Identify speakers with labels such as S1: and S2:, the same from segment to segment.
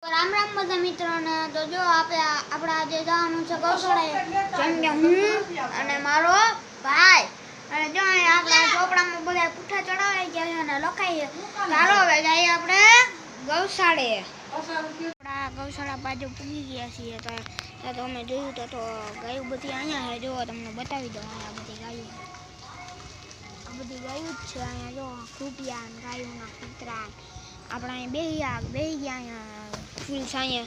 S1: રામ રામ બધા મિત્રોને તો જો આપણે આજે જવાનું છે ગૌશાળાએ જેમ કે હું અને મારો ભાઈ અને જો આપણા ચોપડામાં બધા પુઠ્ઠા ચડાવાઈ ગયા છે અને લખાઈ છે ચાલો હવે જઈએ આપણે ગૌશાળાએ આપણા ગૌશાળા બાજુ પૂગી ગયા છીએ તો અમે જોયું તો ગાયું બધી અહીંયા છે જો તમને બતાવી દઉં અહીંયા બધી ગાયું આ બધી ગાયું જ છે અહીંયા જો ખૂટિયા ગાયોના કૂતરા આપણે અહીં બેસી ગયા અહીંયા ફૂલ સાંયે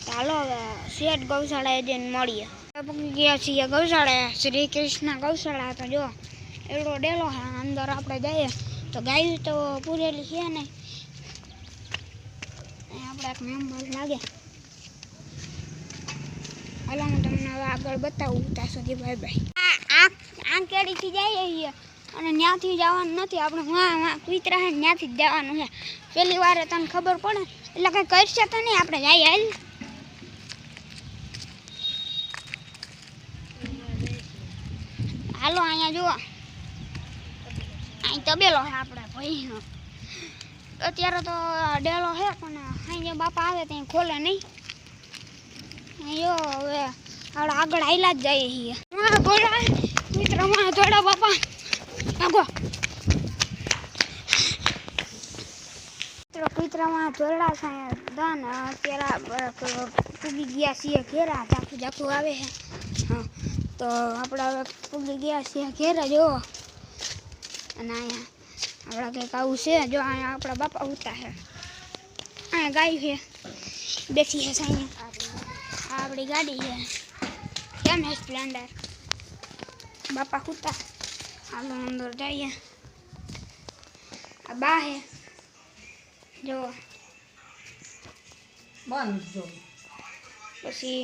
S1: ચાલો હવે શેઠ ગૌશાળાએ જઈને મળીએ પૂગી ગયા છીએ ગૌશાળાએ શ્રી કૃષ્ણ ગૌશાળા તો જો એવડો ડેલો છે અંદર આપણે જઈએ તો ગાયું તો પૂરેલી છે નહીં આપણે એક મેમ્બર લાગે હાલો હું તમને હવે આગળ બતાવું ત્યાં સુધી ભાઈ ભાઈ આ કેડીથી જઈએ છીએ અને ત્યાંથી જવાનું નથી આપણે કુતરા છે ત્યાંથી જ જવાનું છે પહેલી વાર તને ખબર પડે એટલે કંઈ કરશે તો નહીં આપણે જઈએ હાલો અહીંયા જુઓ અહીં તબેલો છે આપણે ભાઈ અત્યારે તો ડેલો છે પણ અહીં જે બાપા આવે ત્યાં ખોલે નહીં જો હવે આપણે આગળ આયલા જ જઈએ છીએ કુતરામાં થોડા બાપા આગો કુતરામાં ધોરડા છે દાન અત્યારે પૂગી ગયા છીએ ઘેરા ઝાખું આવે છે હા તો આપણે હવે પૂગી ગયા છીએ ઘેરા જો અને અહીંયા આપણા કંઈક આવું છે જો અહીંયા આપણા બાપા ઉતા છે અહીંયા ગાય છે બેઠી છે અહીંયા આપણી ગાડી છે કેમ છે સ્પ્લેન્ડર બાપા ઉતા હાલો અંદર જઈએ આ બા હે જો
S2: બંધ જો
S1: પછી